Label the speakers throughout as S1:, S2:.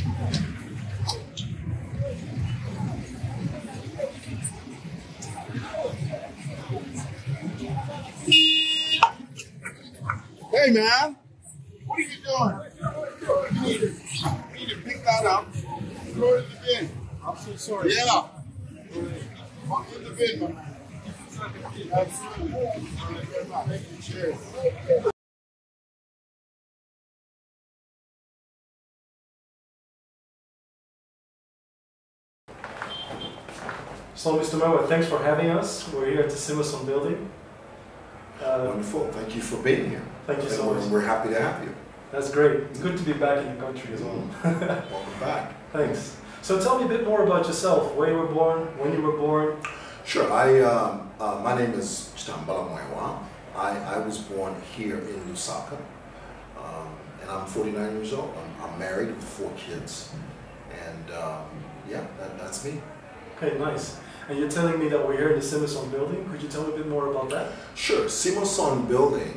S1: Hey man, what are you doing? You need to pick that up, throw it in the bin. I'm so sorry. Yeah. Put it in the bin, my man. Absolutely. Thank you. Cheers.
S2: So, Mr. Mwewa, thanks for having us. We're here at the Simoson Building.
S3: Wonderful. Thank you for being here.
S2: Thank you so much.
S3: We're happy to have you.
S2: That's great. It's good to be back in the country as well.
S3: Welcome back.
S2: Thanks. So tell me a bit more about yourself, where you were born, when you were born.
S3: Sure. My name is Chitambala Mwewa. I was born here in Lusaka, and I'm 49 years old. I'm married with 4 kids, and yeah, that's me.
S2: Okay, nice. And you're telling me that we're here in the Simoson Building. Could you tell me a bit more about that?
S3: Sure. Simoson Building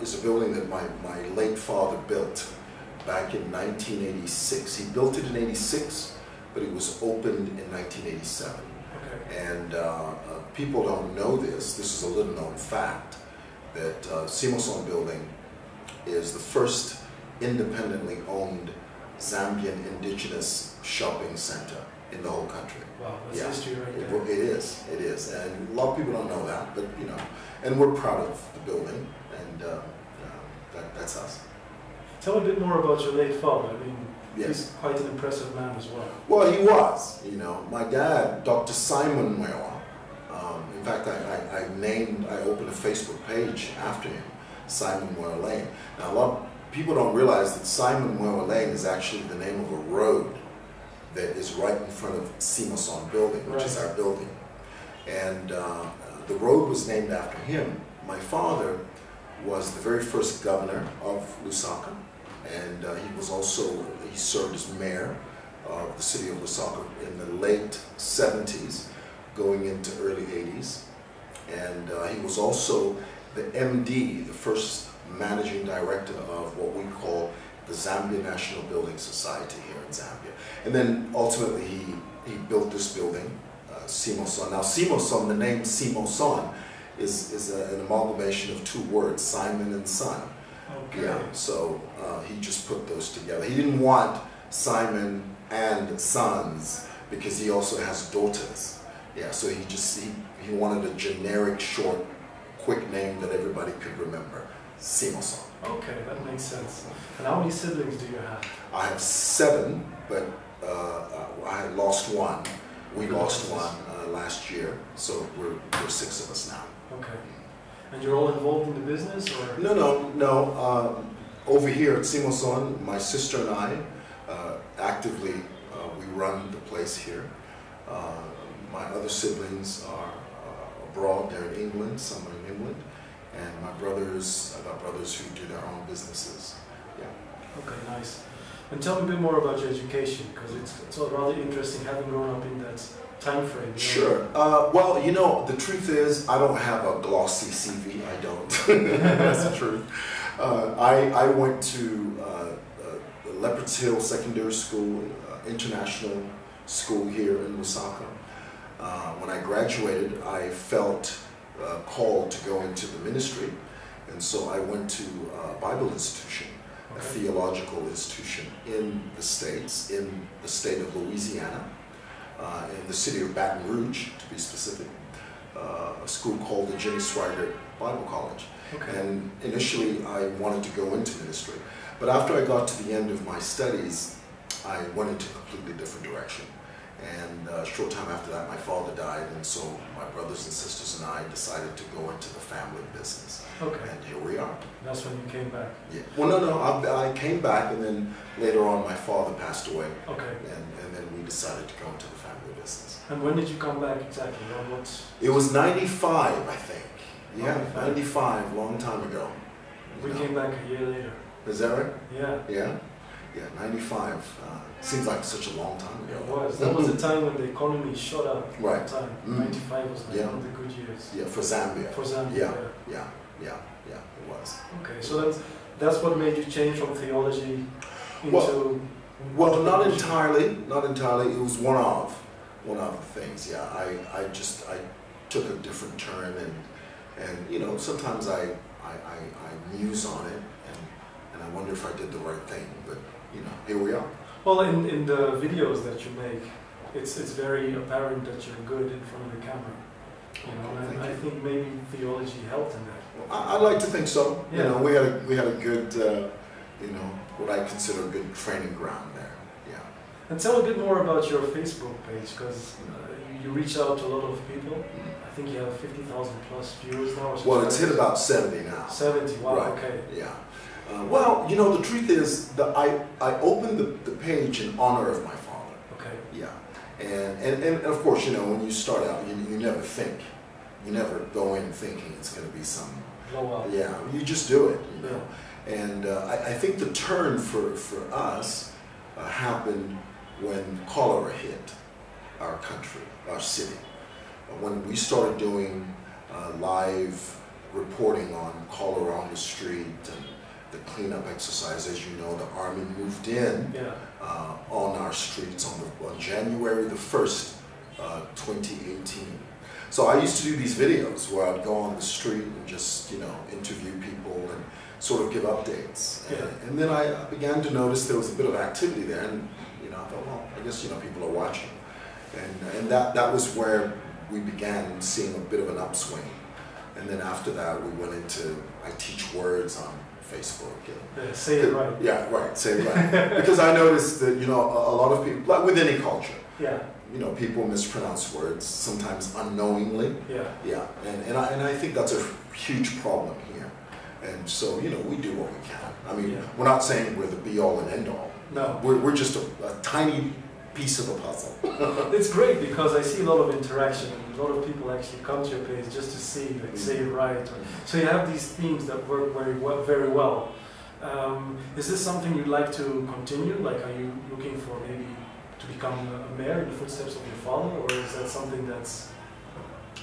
S3: is a building that my late father built back in 1986. He built it in 86, but it was opened in 1987. Okay. And people don't know this. This is a little known fact that Simoson Building is the first independently owned Zambian indigenous shopping center in the whole country.
S2: Wow, that's history right there.
S3: It is, and a lot of people don't know that, but you know, and we're proud of the building, and that's us.
S2: Tell me a bit more about your late father. I mean,
S3: yes.
S2: He's quite an impressive man as well.
S3: Well, he was. You know, my dad, Dr Simon Mwewa. In fact, I opened a Facebook page after him, Simon Mwewa Lane. Now, a lot of people don't realize that Simon Mwewa Lane is actually the name of a road that is right in front of Simoson Building, which is our building. And the road was named after him. My father was the very first governor of Lusaka, and he served as mayor of the city of Lusaka in the late 70s, going into early 80s. And he was also the MD, the first managing director of what we call the Zambia National Building Society here in Zambia. And then ultimately he built this building, Simoson. Now Simoson, the name Simoson is an amalgamation of 2 words, Simon and son. Okay. Yeah, so he just put those together. He didn't want Simon and sons because he also has daughters. Yeah, so he wanted a generic, short, quick name that everybody could remember, Simoson.
S2: Okay, that makes sense. And how many siblings do you have?
S3: I have 7, but I lost 1. We lost 1 last year, so we're 6 of us now.
S2: Okay. And you're all involved in the business, or?
S3: No. Over here at Simoson, my sister and I actively we run the place here. My other siblings are abroad. They're in England. Some are in England. And I've got brothers who do their own businesses. Yeah.
S2: Okay, nice. And tell me a bit more about your education, because it's rather interesting having grown up in that time frame.
S3: Sure. Well, you know, the truth is, I don't have a glossy CV. I don't. That's the truth. I went to Leopards Hill Secondary School, international school here in Lusaka. When I graduated, I felt called to go into the ministry, and so I went to a Bible institution, a theological institution in the States, in the state of Louisiana, in the city of Baton Rouge, to be specific, a school called the Jimmy Swaggart Bible College. Okay. And initially I wanted to go into ministry, but after I got to the end of my studies, I went into a completely different direction. And a short time after that, my father died, and so my brothers and sisters and I decided to go into the family business. Okay. And here we are.
S2: That's when you came back?
S3: Yeah. Well, no, I came back, and then later on my father passed away. Okay. And then we decided to go into the family business.
S2: And when did you come back exactly?
S3: It was 95, I think. Yeah, 95, long time ago.
S2: We came back a year later.
S3: Is that right?
S2: Yeah.
S3: Yeah? Yeah, 95. Seems like such a long time ago.
S2: It was. That was the time when the economy shot up.
S3: Right.
S2: Time. 95 was like one of the good years.
S3: Yeah, for Zambia.
S2: For Zambia.
S3: Yeah, it was.
S2: Okay, so that's what made you change from theology into
S3: Well, not entirely. Not entirely. It was one of the things. Yeah, I took a different turn, and you know, sometimes I muse on it, and I wonder if I did the right thing. But you know, here we are.
S2: Well, in the videos that you make, it's very apparent that you're good in front of the camera. You know, and I think maybe theology helped in that.
S3: I'd like to think so.
S2: Yeah.
S3: You know, we had a good, you know, what I consider a good training ground there. Yeah.
S2: And tell a bit more about your Facebook page, because you reach out to a lot of people. I think you have 50,000 plus viewers now. Or
S3: well, it's hit about 70 now.
S2: 70. Wow.
S3: Right.
S2: Okay.
S3: Yeah. Well, you know, the truth is that I opened the page in honor of my father.
S2: Okay.
S3: Yeah. And of course, you know, when you start out, you never think. You never go in thinking it's going to be some...
S2: Blow up.
S3: Yeah, you just do it, you know. Yeah. And I think the turn for us happened when cholera hit our country, our city. When we started doing live reporting on cholera on the street and the cleanup exercise, as you know, the Army moved in on our streets on January the 1st, 2018. So I used to do these videos where I'd go on the street and just, you know, interview people and sort of give updates. And then I began to notice there was a bit of activity there, and you know, I thought, well, I guess, you know, people are watching. And that was where we began seeing a bit of an upswing. And then after that, we went into, I teach words on Facebook.
S2: Say it right.
S3: Yeah, right, say it right. Because I noticed that, you know, a lot of people, like with any culture, you know, people mispronounce words, sometimes unknowingly. Yeah. And I think that's a huge problem here. And so, you know, we do what we can. I mean, we're not saying we're the be-all and end-all.
S2: No.
S3: We're just a tiny piece of the puzzle.
S2: It's great because I see a lot of interaction, and a lot of people actually come to your page just to see, like, say it right. So you have these themes that work very well. Is this something you'd like to continue? Like, are you looking for maybe to become a mayor in the footsteps of your father, or is that something that's...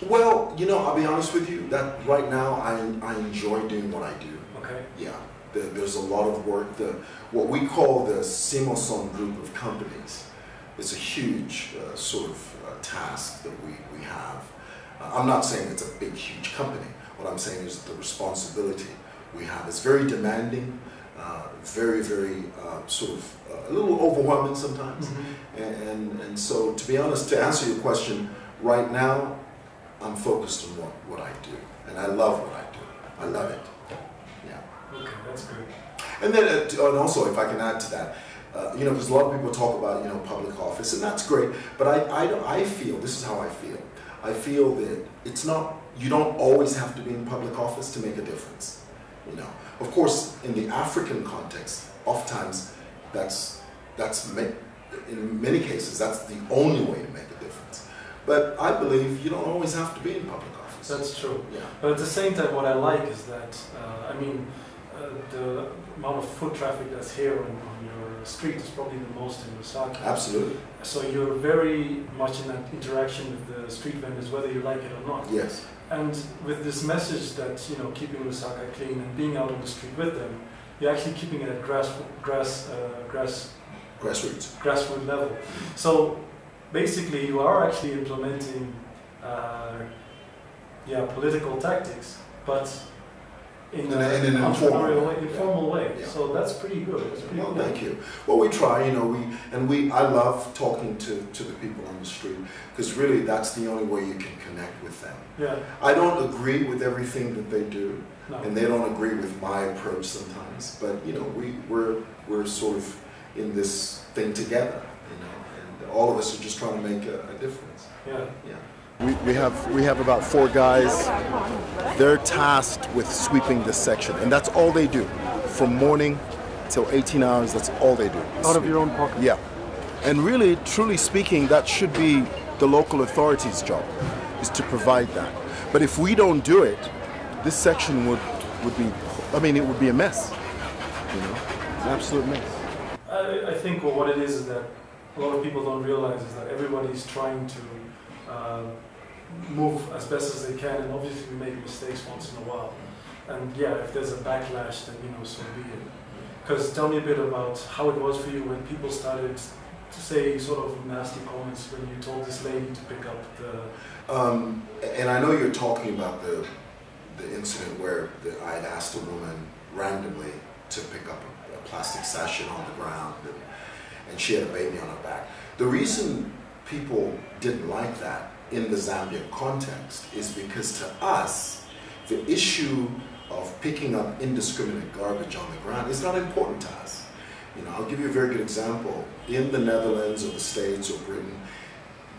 S3: Well, you know, I'll be honest with you, that right now I enjoy doing what I do.
S2: Okay.
S3: Yeah, there's a lot of work. What we call the Simoson group of companies is a huge sort of task that we have. I'm not saying it's a big, huge company. What I'm saying is the responsibility we have is very demanding, very, very sort of a little overwhelming sometimes. And so, to be honest, to answer your question, right now, I'm focused on what I do. And I love what I do. I love it. Yeah.
S2: Okay, that's good.
S3: And then, and also, if I can add to that, you know, because a lot of people talk about, you know, public office, and that's great, but I feel, this is how I feel that it's not, you don't always have to be in public office to make a difference, you know. Of course, in the African context, oftentimes, in many cases, that's the only way to make a difference. But I believe you don't always have to be in public office.
S2: That's true.
S3: Yeah.
S2: But at the same time, what I like is that, I mean, the amount of foot traffic that's here on your street is probably the most in Lusaka.
S3: Absolutely.
S2: So you're very much in that interaction with the street vendors, whether you like it or not.
S3: Yes.
S2: And with this message that, you know, keeping Lusaka clean and being out on the street with them, you're actually keeping it at grassroots level. So basically, you are actually implementing, political tactics, but in an informal way. Yeah. So that's pretty good. That's pretty good.
S3: Thank you. Well, we try, you know, I love talking to the people on the street, because really that's the only way you can connect with them.
S2: Yeah.
S3: I don't agree with everything that they do, and they don't agree with my approach sometimes. But you know, we're sort of in this thing together, you know, and all of us are just trying to make a difference.
S2: Yeah.
S3: Yeah.
S4: We have about 4 guys. They're tasked with sweeping this section, and that's all they do. From morning till 18 hours, that's all they do.
S2: Out of your own pocket?
S4: Yeah. And really, truly speaking, that should be the local authorities' job, is to provide that. But if we don't do it, this section would be, I mean, it would be a mess. You know, an absolute mess.
S2: I think what it is that a lot of people don't realize is that everybody's trying to move as best as they can, and obviously we make mistakes once in a while. And yeah, if there's a backlash, then, you know, so be it. Because tell me a bit about how it was for you when people started to say sort of nasty comments when you told this lady to pick up the...
S3: And I know you're talking about the incident where I had asked a woman randomly to pick up a plastic sachet on the ground, and she had a baby on her back. The reason people didn't like that in the Zambian context is because to us, the issue of picking up indiscriminate garbage on the ground is not important to us. You know, I'll give you a very good example. In the Netherlands or the States or Britain,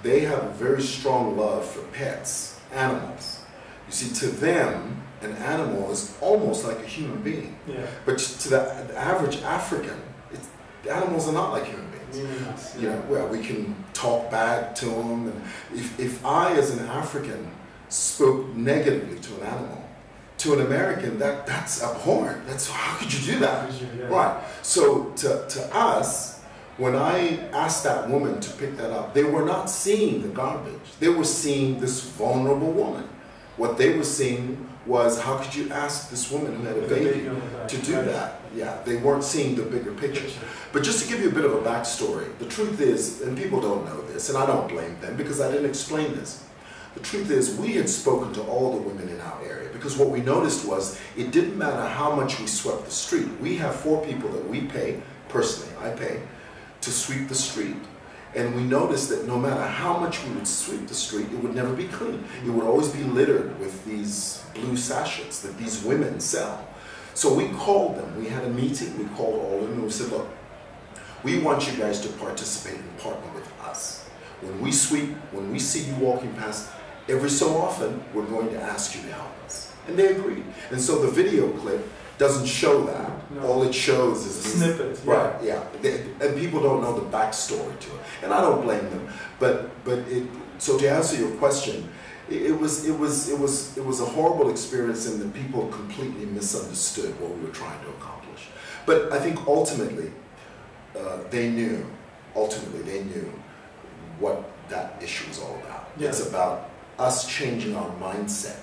S3: they have a very strong love for pets, animals. You see, to them, an animal is almost like a human being.
S2: Yeah.
S3: But to the average African, the animals are not like human beings.
S2: Yes,
S3: You know, well, we can talk back to them. And if I, as an African, spoke negatively to an animal, to an American, that's abhorrent. That's, how could you do that? Right. So to us, when I asked that woman to pick that up, they were not seeing the garbage. They were seeing this vulnerable woman. What they were seeing was, how could you ask this woman who had a baby to do that? Yeah, they weren't seeing the bigger picture. But just to give you a bit of a backstory, the truth is, and people don't know this, and I don't blame them because I didn't explain this. The truth is, we had spoken to all the women in our area because what we noticed was it didn't matter how much we swept the street. We have 4 people that we pay, personally, I pay, to sweep the street. And we noticed that no matter how much we would sweep the street, it would never be clean. It would always be littered with these blue sachets that these women sell. So we called them. We had a meeting. We called all of them and we said, look, we want you guys to participate and partner with us. When we sweep, when we see you walking past, every so often, we're going to ask you to help us. And they agreed. And so the video clip doesn't show that.
S2: No.
S3: All it shows is
S2: a snippet.
S3: Right, yeah. And people don't know the backstory to it. And I don't blame them. But so to answer your question, it was a horrible experience, and the people completely misunderstood what we were trying to accomplish. But I think ultimately they knew what that issue was all about. Yeah. It's about us changing our mindset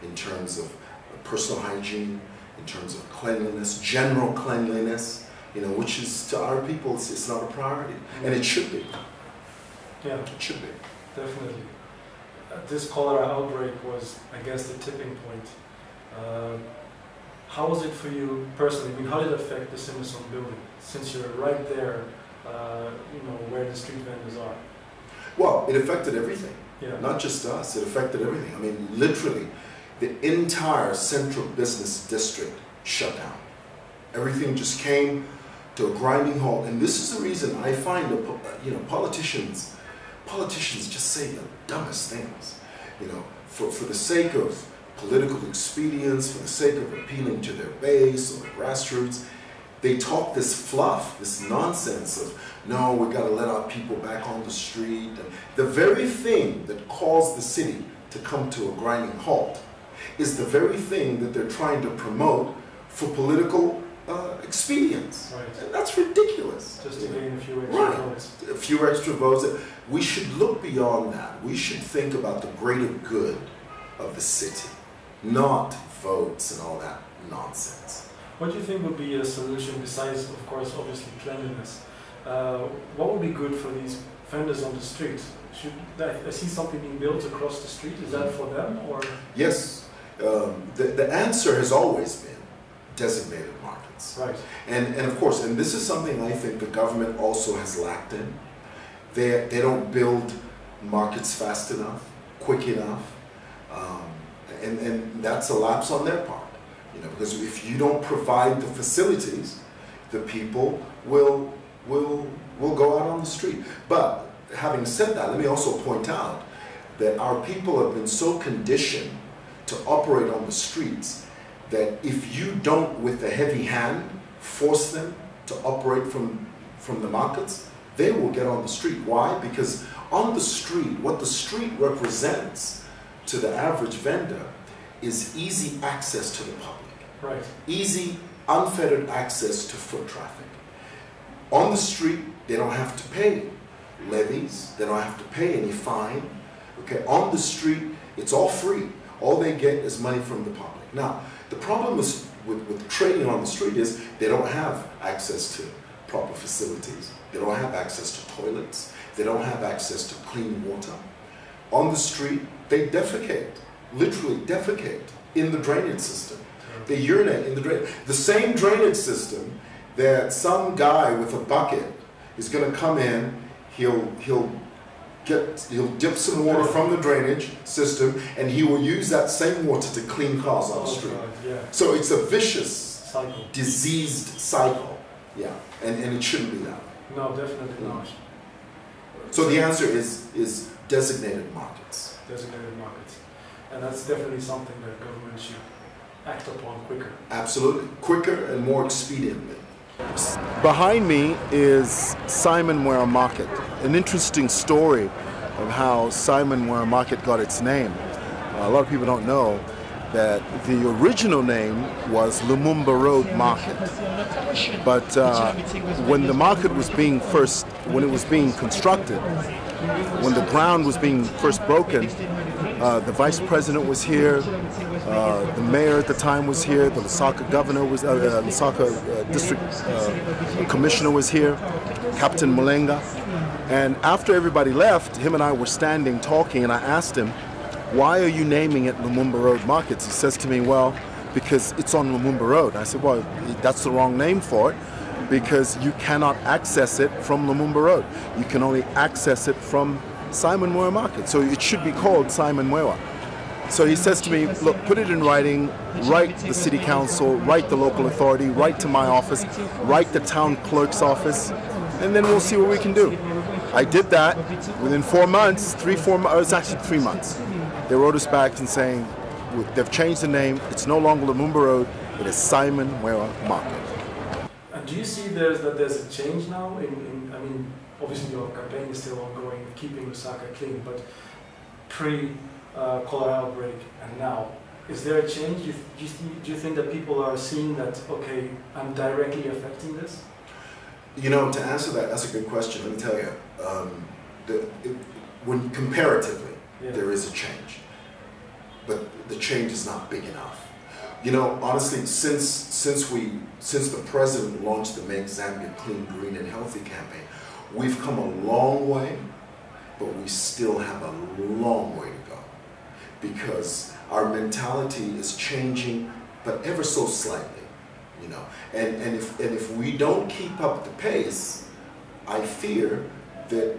S3: in terms of personal hygiene, in terms of cleanliness, general cleanliness, you know, which is, to our people, it's not a priority. And it should be.
S2: Yeah.
S3: It should be.
S2: Definitely. This cholera outbreak was, I guess, the tipping point. How was it for you personally? I mean, how did it affect the Simoson Building, since you're right there, you know, where the street vendors are?
S3: Well, it affected everything.
S2: Yeah.
S3: Not just us, it affected everything. I mean, literally, the entire central business district shut down. Everything just came to a grinding halt. And this is the reason I find that, you know, politicians just say the dumbest things. You know, for the sake of political expedience, for the sake of appealing to their base or the grassroots, they talk this fluff, this nonsense of, no, we got to let our people back on the street. And the very thing that caused the city to come to a grinding halt is the very thing that they're trying to promote for political expedience.
S2: Right.
S3: And that's ridiculous.
S2: Just to gain a few extra votes.
S3: A few extra votes. We should look beyond that. We should think about the greater good of the city, not votes and all that nonsense.
S2: What do you think would be a solution besides, of course, obviously cleanliness? What would be good for these vendors on the street? Should I see something being built across the street? Is that for them, or? Yes.
S3: The answer has always been designated markets.
S2: Right.
S3: And of course, and this is something I think the government also has lacked in. They don't build markets fast enough, quick enough, and that's a lapse on their part. You know, because if you don't provide the facilities, the people will go out on the street. But having said that, let me also point out that our people have been so conditioned to operate on the streets that if you don't, with a heavy hand, force them to operate from the markets, they will get on the street. Why? Because on the street, what the street represents to the average vendor is easy access to the public.
S2: Right.
S3: Easy, unfettered access to foot traffic. On the street, they don't have to pay levies, they don't have to pay any fine. Okay, on the street, it's all free. All they get is money from the public. Now, the problem with trading on the street is they don't have access to proper facilities. They don't have access to toilets. They don't have access to clean water. On the street, they defecate, literally defecate in the drainage system. They urinate in the drainage. The same drainage system that some guy with a bucket is going to come in, he'll dip some water from the drainage system, and he will use that same water to clean cars on the street.
S2: Yeah.
S3: So it's a vicious,
S2: Cycle.
S3: diseased cycle. Yeah, and it shouldn't be that.
S2: No, definitely not.
S3: So the answer is designated markets.
S2: Designated markets. And that's definitely something that government should act upon quicker.
S3: Absolutely. Quicker and more expediently.
S4: Behind me is Simon Mwewa Market, an interesting story of how Simon Mwewa Market got its name. A lot of people don't know that the original name was Lumumba Road Market. But when the market was being when it was being constructed, when the ground was being first broken, the vice president was here, the mayor at the time was here, the Lusaka governor was, Lusaka district commissioner was here, Captain Mulenga. And after everybody left, him and I were standing talking, and I asked him, "Why are you naming it Lumumba Road Markets?" He says to me, "Well, because it's on Lumumba Road." I said, "Well, that's the wrong name for it, because you cannot access it from Lumumba Road. You can only access it from Simon Mwewa Market. So it should be called Simon Mwewa." So he says to me, "Look, put it in writing, write the city council, write the local authority, write to my office, write the town clerk's office, and then we'll see what we can do." I did that. Within 4 months, it was actually 3 months. They wrote us back and saying, they've changed the name, it's no longer Lumumba Road, it is Simon Mwewa Market.
S2: And do you see there's a change now? I mean, obviously your campaign is still ongoing, keeping Lusaka clean, but pre-cholera outbreak and now, is there a change? Do you think that people are seeing that, okay, I'm directly affecting this?
S3: You know, to answer that, that's a good question. Let me tell you, when comparatively, there is a change, but the change is not big enough. You know, honestly, since the president launched the Make Zambia Clean, Green and Healthy campaign, we've come a long way, but we still have a long way to go, because our mentality is changing, but ever so slightly. You know, and if we don't keep up the pace, I fear that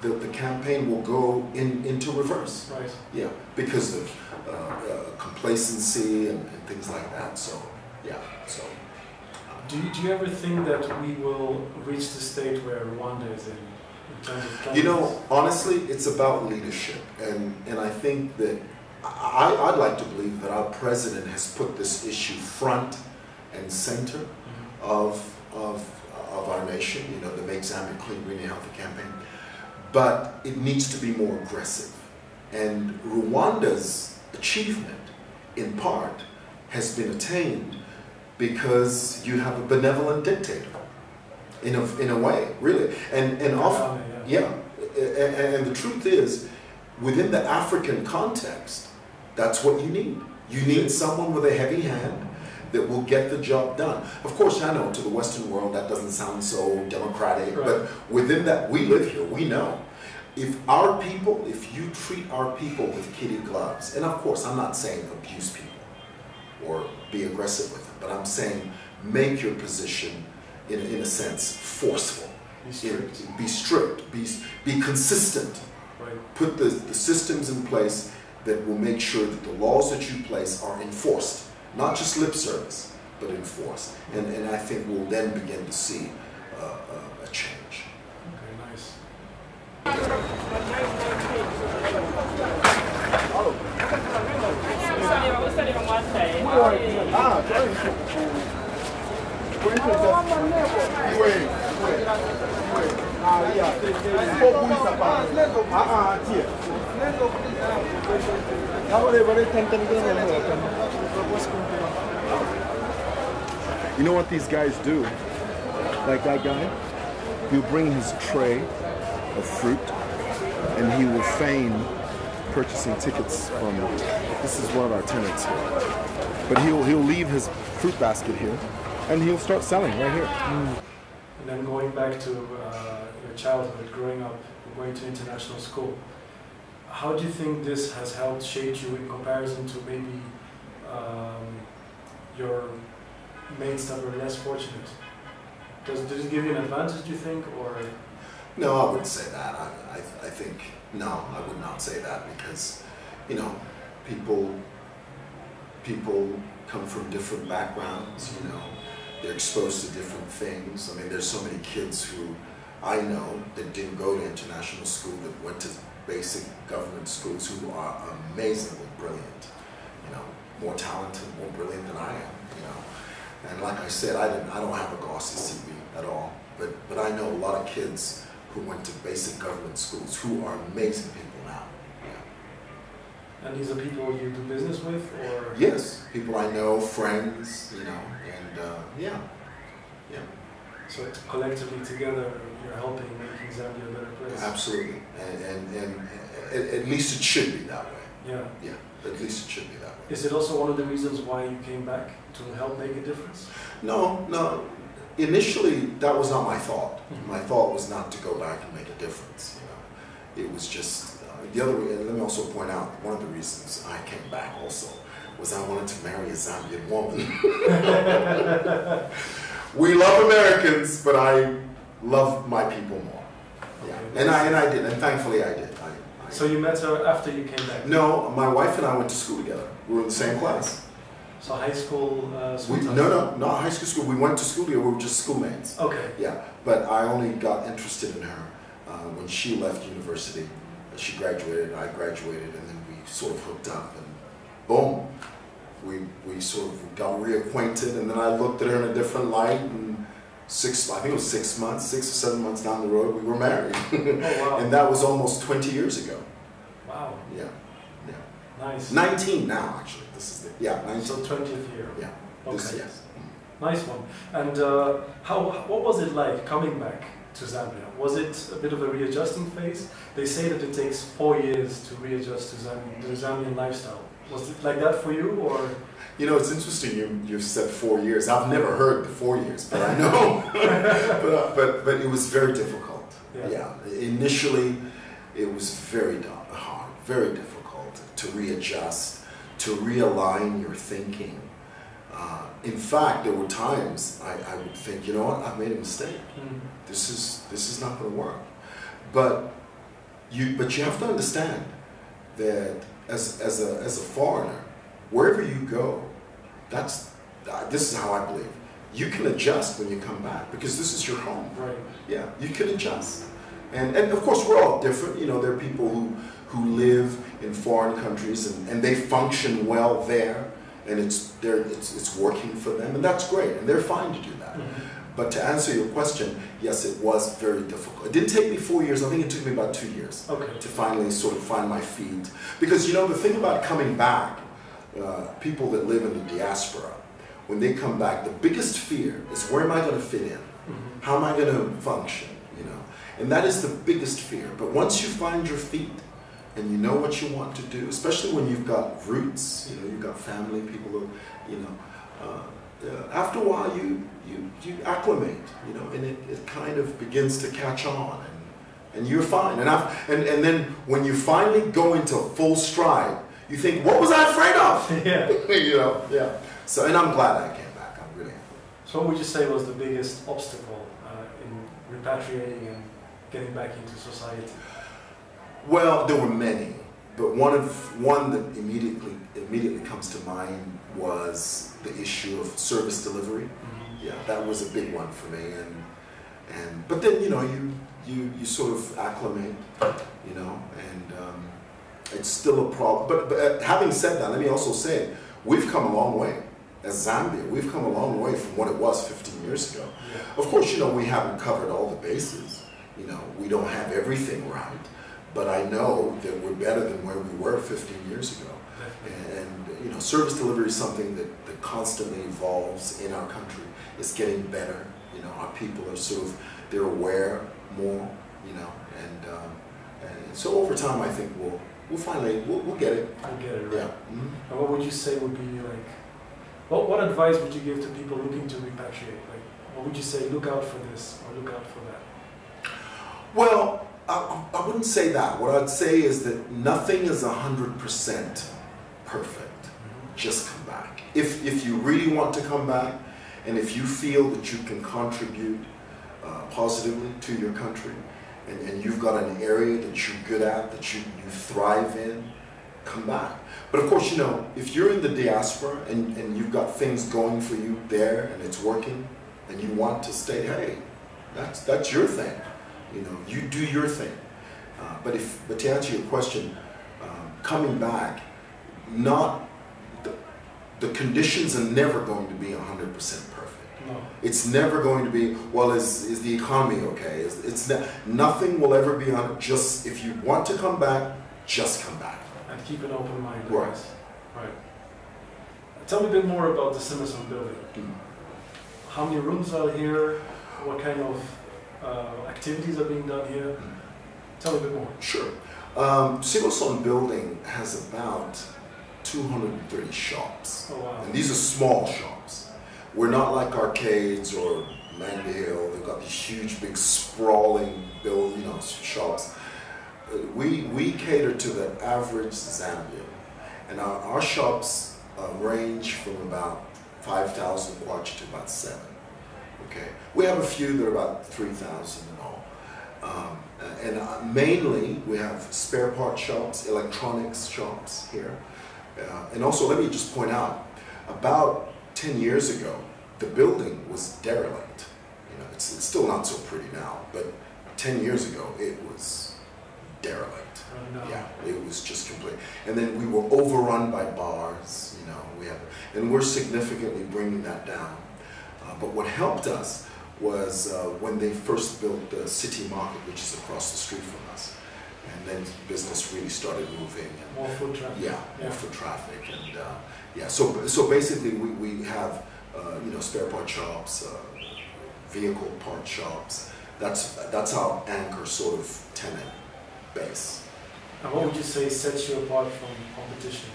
S3: the campaign will go into reverse.
S2: Right.
S3: Yeah, because of complacency and things like that. So, yeah. So.
S2: Do you ever think that we will reach the state where Rwanda is in terms of climate?
S3: You know, honestly, it's about leadership, and I think that I'd like to believe that our president has put this issue front and center of our nation, you know, the Make Zambia Clean, Green and Healthy campaign. But it needs to be more aggressive. And Rwanda's achievement, in part, has been attained because you have a benevolent dictator, in a way, really. And often, and the truth is, within the African context, that's what you need. You need someone with a heavy hand that will get the job done. Of course, I know to the Western world that doesn't sound so democratic, right. But within that, we live here, we know. If you treat our people with kid gloves, and of course, I'm not saying abuse people or be aggressive with them, but I'm saying make your position, in a sense, forceful. Be strict, be consistent. Right. Put the systems in place that will make sure that the laws that you place are enforced. Not just lip service, but enforced. And I think we'll then begin to see a change.
S2: Okay, nice.
S4: You know what these guys do? Like that guy, he'll bring his tray of fruit and he will feign purchasing tickets from, this is one of our tenants here. But he'll leave his fruit basket here, and he'll start selling right here.
S2: And then going back to your childhood, growing up, going to international school, how do you think this has helped shape you in comparison to maybe your mates that were less fortunate? Did it give you an advantage, do you think, or?
S3: No, I wouldn't say that. I think, no, I would not say that because, you know, people come from different backgrounds, you know, they're exposed to different things. I mean, there's so many kids who I know that didn't go to international school, that went to basic government schools, who are amazingly brilliant, you know, more talented, more brilliant than I am, you know. And like I said, I don't have a glossy CV at all, but I know a lot of kids who went to basic government schools who are amazing people now. Yeah.
S2: And these are people you do business with, or?
S3: Yes, people I know, friends, you know, and yeah.
S2: So collectively together, you're helping making Zambia a better place.
S3: Absolutely, and at least it should be that way.
S2: Yeah.
S3: Yeah, at least it should be that way.
S2: Is it also one of the reasons why you came back to help make a difference?
S3: No. Initially, that was not my thought. My thought was not to go back and make a difference. You know, it was just the other. Let me also point out one of the reasons I came back also was I wanted to marry a Zambian woman. We love Americans, but I love my people more. Yeah, okay, and I did, and thankfully I did.
S2: So you met her after you came back?
S3: No, my wife and I went to school together. We were in the same class.
S2: So high school?
S3: No, not high school. We went to school together. We were just schoolmates.
S2: Okay.
S3: Yeah, but I only got interested in her when she left university. She graduated, I graduated, and then we sort of hooked up, and boom, we sort of got reacquainted, and then I looked at her in a different light, and I think it was 6 months, 6 or 7 months down the road, we were married.
S2: Oh, wow.
S3: And that was almost 20 years ago.
S2: Wow.
S3: Yeah.
S2: Nice. 19
S3: now, actually. This is the, 19.
S2: So 20th year.
S3: Yeah.
S2: Okay.
S3: Yes.
S2: Nice one. And what was it like coming back to Zambia? Was it a bit of a readjusting phase? They say that it takes 4 years to readjust to the Zambian lifestyle. Was it like that for you, or?
S3: You know, it's interesting you've said 4 years. I've never heard the 4 years, but I know. but it was very difficult. Yeah. Initially, it was very hard, very difficult to readjust, to realign your thinking. In fact, there were times I would think, you know what, I've made a mistake. This is not going to work. But you have to understand that as a foreigner, wherever you go, this is how I believe. You can adjust when you come back because this is your home.
S2: Right.
S3: Yeah, you can adjust. And of course we're all different. You know, there are people who live in foreign countries and they function well there, and it's working for them, and that's great, and they're fine to do that. But to answer your question, yes, it was very difficult. It didn't take me 4 years. I think it took me about 2 years to finally sort of find my feet. Because, you know, the thing about coming back, people that live in the diaspora, when they come back, the biggest fear is, where am I going to fit in? How am I going to function? You know, and that is the biggest fear. But once you find your feet and you know what you want to do, especially when you've got roots, you know, you've got family, people who, you know, after a while you acclimate, you know, and it kind of begins to catch on, and you're fine. And then when you finally go into full stride, you think, what was I afraid of?
S2: Yeah.
S3: You know, yeah. So, and I'm glad I came back. I'm really happy.
S2: So what would you say was the biggest obstacle in repatriating and getting back into society?
S3: Well, there were many, but one that immediately comes to mind was the issue of service delivery. Yeah, that was a big one for me, but then, you know, you sort of acclimate, you know, and it's still a problem. But having said that, let me also say, we've come a long way. As Zambia, we've come a long way from what it was 15 years ago. Yeah. Of course, you know, we haven't covered all the bases. You know, we don't have everything right, but I know that we're better than where we were 15 years ago. And you know, service delivery is something that constantly evolves in our country. It's getting better. You know, our people are they're aware more. You know, and so over time, I think we'll finally get it.
S2: We'll get it right.
S3: Yeah.
S2: And what would you say would be like What advice would you give to people looking to repatriate? Like, what would you say? Look out for this or look out for that.
S3: Well, I wouldn't say that. What I'd say is that nothing is 100% perfect. Just come back. If you really want to come back, and if you feel that you can contribute positively to your country, and you've got an area that you're good at, that you thrive in, come back. But of course, you know, if you're in the diaspora and you've got things going for you there and it's working, and you want to stay, hey, that's your thing. You know, you do your thing. But to answer your question, coming back, the conditions are never going to be 100% perfect.
S2: No.
S3: It's never going to be, well, is the economy okay? Nothing will ever be on. Just if you want to come back, just come back.
S2: And keep an open mind.
S3: Right.
S2: Right. Tell me a bit more about the Simoson Building. How many rooms are here? What kind of activities are being done here? Tell me a bit more.
S3: Sure. Simoson Building has about 230 shops.
S2: Oh, wow.
S3: And these are small shops. We're not like arcades or Mandy Hill. They've got these huge, big, sprawling shops. We cater to the average Zambian. And our shops range from about 5,000 kwacha to about 7. Okay. We have a few that are about 3,000 and all. And mainly we have spare part shops, electronics shops here. And also let me just point out, about 10 years ago, the building was derelict. You know, it's still not so pretty now, but 10 years ago it was derelict.
S2: Oh, no.
S3: Yeah, it was just complete. And then we were overrun by bars, you know, and we're significantly bringing that down. But what helped us was when they first built the city market, which is across the street from us. And then business really started moving. And,
S2: more foot traffic.
S3: Yeah, more foot traffic. And yeah, so basically we have, you know, spare part shops, vehicle part shops. That's our anchor sort of tenant base.
S2: And what would you say sets you apart from competition?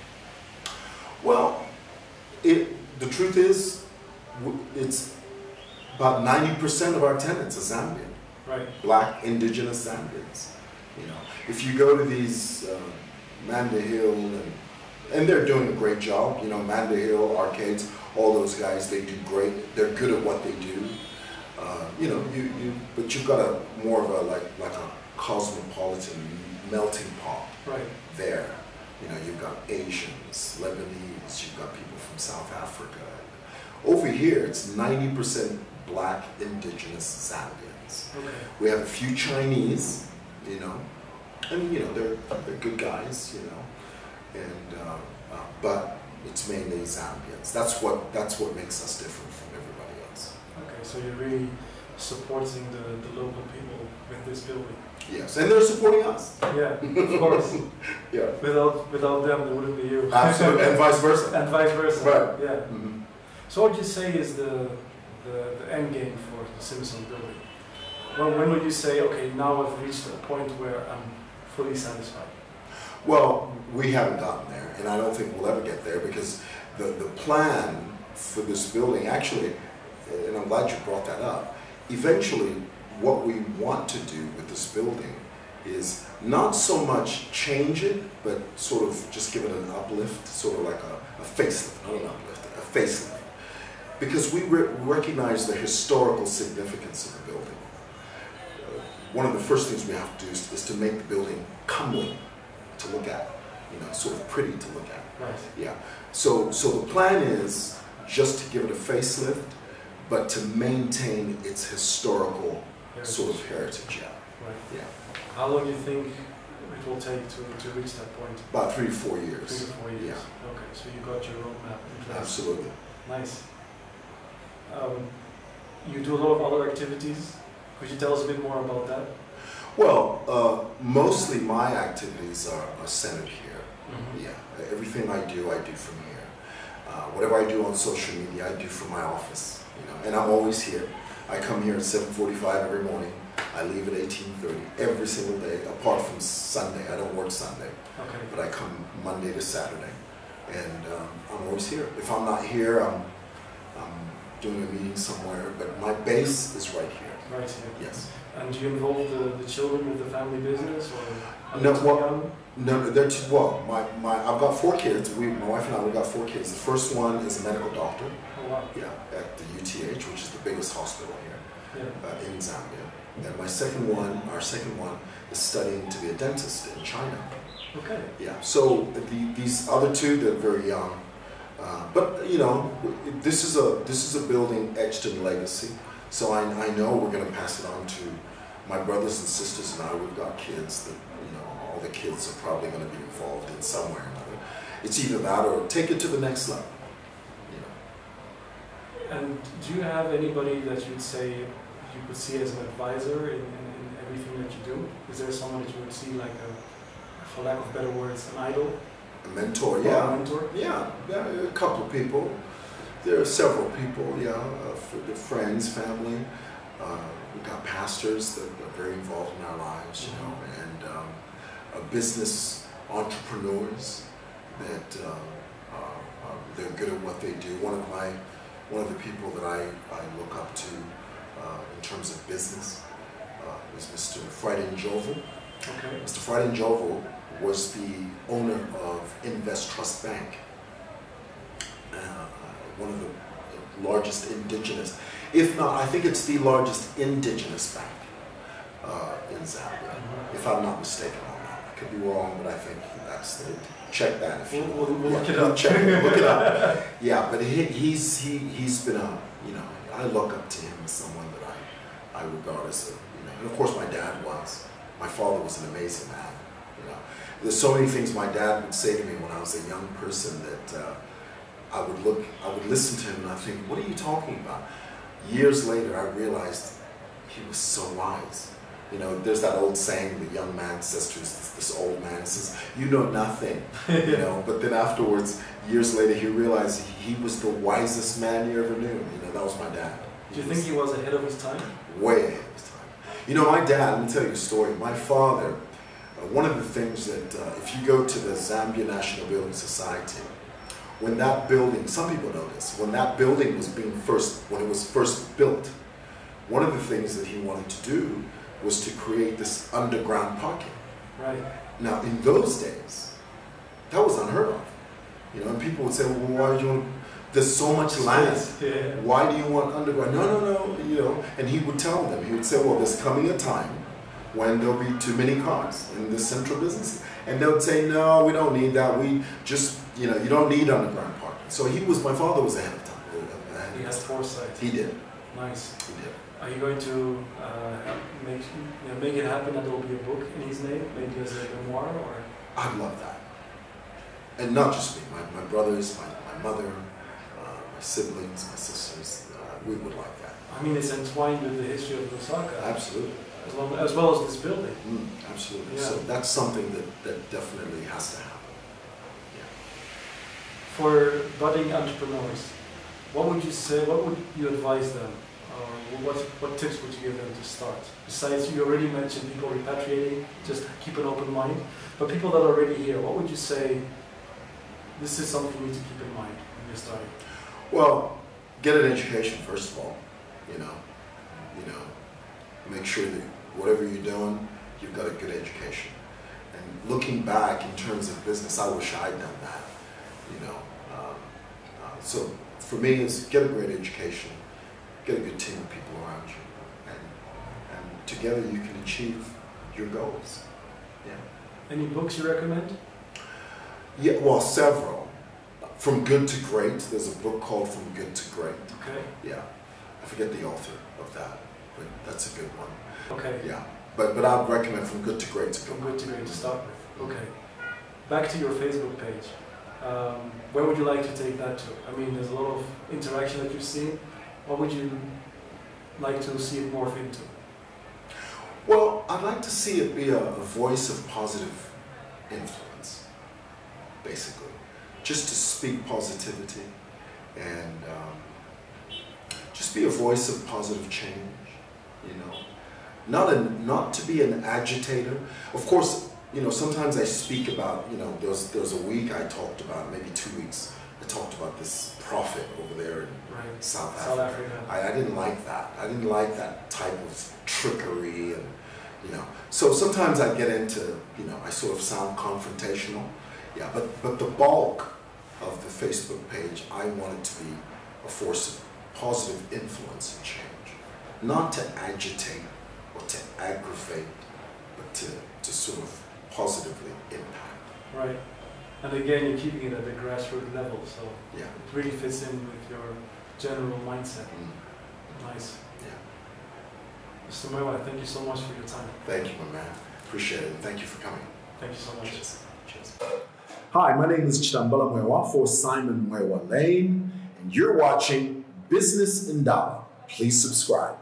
S3: Well, the truth is, it's about 90% of our tenants are Zambian.
S2: Right.
S3: Black, indigenous Zambians. You know, if you go to these Mandy Hill, and they're doing a great job. You know, Mandy Hill, arcades, all those guys, they do great. They're good at what they do. You know, but you've got a more of a like a cosmopolitan melting pot there. You know, you've got Asians, Lebanese, you've got people from South Africa. Over here, it's 90% black, indigenous Zambians.
S2: Okay.
S3: We have a few Chinese, you know, and you know they're good guys, you know, and but it's mainly Zambians. That's what makes us different from everybody else.
S2: Okay, so you're really supporting the local people with this building.
S3: Yes, and they're supporting us.
S2: Yeah, of course.
S3: Yeah.
S2: Without them, there wouldn't be you.
S3: Absolutely, and vice versa.
S2: And vice versa.
S3: Right.
S2: Yeah.
S3: Mm-hmm.
S2: So what would you say is the end game for the Simoson Building? When would you say, okay, now I've reached a point where I'm fully satisfied?
S3: Well, we haven't gotten there, and I don't think we'll ever get there because the plan for this building, actually, and I'm glad you brought that up, eventually what we want to do with this building is not so much change it, but sort of just give it an uplift, sort of like a facelift, not an uplift, a facelift. Because we recognize the historical significance of the building. One of the first things we have to do is to make the building comely to look at, you know, sort of pretty to look at.
S2: Right.
S3: Yeah. So the plan is just to give it a facelift, but to maintain its historical sort of heritage. Yeah.
S2: Right.
S3: Yeah.
S2: How long do you think it will take to reach that point?
S3: About 3 to 4 years.
S2: 3 to 4 years.
S3: Yeah.
S2: Okay, so you got your roadmap in place.
S3: Absolutely.
S2: Nice. You do a lot of other activities. Could you tell us a bit more about that?
S3: Well, mostly my activities are centered here.
S2: Mm-hmm.
S3: Yeah, everything I do from here. Whatever I do on social media, I do from my office. You know, and I'm always here. I come here at 7:45 every morning. I leave at 18:30 every single day, apart from Sunday. I don't work Sunday,
S2: okay.
S3: but I come Monday to Saturday. and I'm always here. If I'm not here, I'm doing a meeting somewhere, but my base is right here.
S2: Right here.
S3: Yes.
S2: And do you involve the children with the family business, or
S3: no? Well, no, they're too, well. I've got 4 kids. My wife and I, we've got 4 kids. The first one is a medical doctor.
S2: Oh, wow.
S3: Yeah, at the UTH, which is the biggest hospital here in Zambia. And our second one is studying to be a dentist in China.
S2: Okay.
S3: Yeah. So these other 2, they're very young. But you know, this is a building etched in legacy. So I know we're going to pass it on to my brothers and sisters and I. We've got kids that, you know, all the kids are probably going to be involved in some way or another. It's either that or take it to the next level. You know.
S2: And do you have anybody that you'd say you could see as an advisor in everything that you do? Is there someone that you would see like for lack of better words, an idol?
S3: A mentor, yeah.
S2: A mentor?
S3: Yeah, a couple of people. There are several people, yeah, friends, family. We've got pastors that are very involved in our lives, you know, and business entrepreneurs that they're good at what they do. One of the people that I look up to in terms of business is Mr. Friday Njovu.
S2: Okay.
S3: Mr. Friday Njovu was the owner of Invest Trust Bank, one of the largest indigenous, if not, I think it's the largest indigenous bank in Zambia, if I'm not mistaken on that. I could be wrong, but I think that's the, check that if you
S2: we'll look it
S3: we'll
S2: up.
S3: Look it up. Yeah, but he's been a, you know, I look up to him as someone that I regard as a, you know, and of course my dad was. My father was an amazing man, you know. There's so many things my dad would say to me when I was a young person that I would listen to him and I think, what are you talking about? Years later, I realized he was so wise. You know, there's that old saying, the young man says to this old man, says, you know nothing, you know, but then afterwards, years later, he realized he was the wisest man you ever knew. You know, that was my dad.
S2: Do you think he was ahead of his time?
S3: Way ahead of his time. You know, my dad, let me tell you a story. My father, one of the things that, if you go to the Zambia National Building Society, when that building, some people know this, when that building was when it was first built, one of the things that he wanted to do was to create this underground parking.
S2: Right.
S3: Now, in those days, that was unheard of. You know, and people would say, well, why do you want, there's so much land.
S2: Yeah.
S3: Why do you want underground? No, you know, and he would tell them, he would say, well, there's coming a time when there'll be too many cars in the central business. And they would say, no, we don't need that. We just, you know, you don't need underground parking. So my father was ahead of time.
S2: He has foresight.
S3: He did.
S2: Nice.
S3: He did.
S2: Are you going to make it happen that there will be a book in his name, maybe as a memoir, or?
S3: I'd love that. And not just me, my brothers, my mother, my siblings, my sisters, we would like that.
S2: I mean, it's entwined with the history of Lusaka.
S3: Absolutely.
S2: As well as this building.
S3: Absolutely.
S2: Yeah.
S3: So that's something that definitely has to happen. Yeah.
S2: For budding entrepreneurs, what would you say, what would you advise them? What tips would you give them to start? Besides, you already mentioned people repatriating, just keep an open mind. But people that are already here, what would you say, this is something you need to keep in mind when you're starting?
S3: Well, get an education first of all, you know, make sure that whatever you're doing, you've got a good education. And looking back in terms of business, I wish I'd done that, you know. So for me, it's get a great education, get a good team of people around you, and together you can achieve your goals. Yeah. Any
S2: books you recommend?
S3: Yeah, well, several. From Good to Great, there's a book called From Good to Great.
S2: Okay.
S3: Yeah, I forget the author of that, but that's a good one.
S2: Okay.
S3: Yeah, but I'd recommend From Good to Great to go.
S2: From Good to Great to start with. Okay. Back to your Facebook page. Where would you like to take that to? I mean, there's a lot of interaction that you've seen. What would you like to see it morph into?
S3: Well, I'd like to see it be a voice of positive influence, basically. Just to speak positivity and just be a voice of positive change, you know. Not to be an agitator. Of course, you know, sometimes I speak about, you know, there was a week I talked about, maybe 2 weeks, I talked about this prophet over there in South Africa. I didn't like that. I didn't like that type of trickery, and, you know. So sometimes I get into, you know, I sort of sound confrontational. Yeah, but the bulk of the Facebook page, I want it to be a force of positive influence and change. Not to agitate or to aggravate, but to sort of positively impact.
S2: Right. And again, you're keeping it at the grassroots level, so
S3: yeah,
S2: it really fits in with your general mindset. Nice.
S3: Yeah.
S2: Mr. Mwewa, thank you so much for your time.
S3: Thank you, my man. Appreciate it. Thank you for coming.
S2: Thank you so much.
S3: Cheers. Cheers. Hi, my name is Chitambala Mwewa for Simon Mwewa Lane, and you're watching Business Indaba. Please subscribe.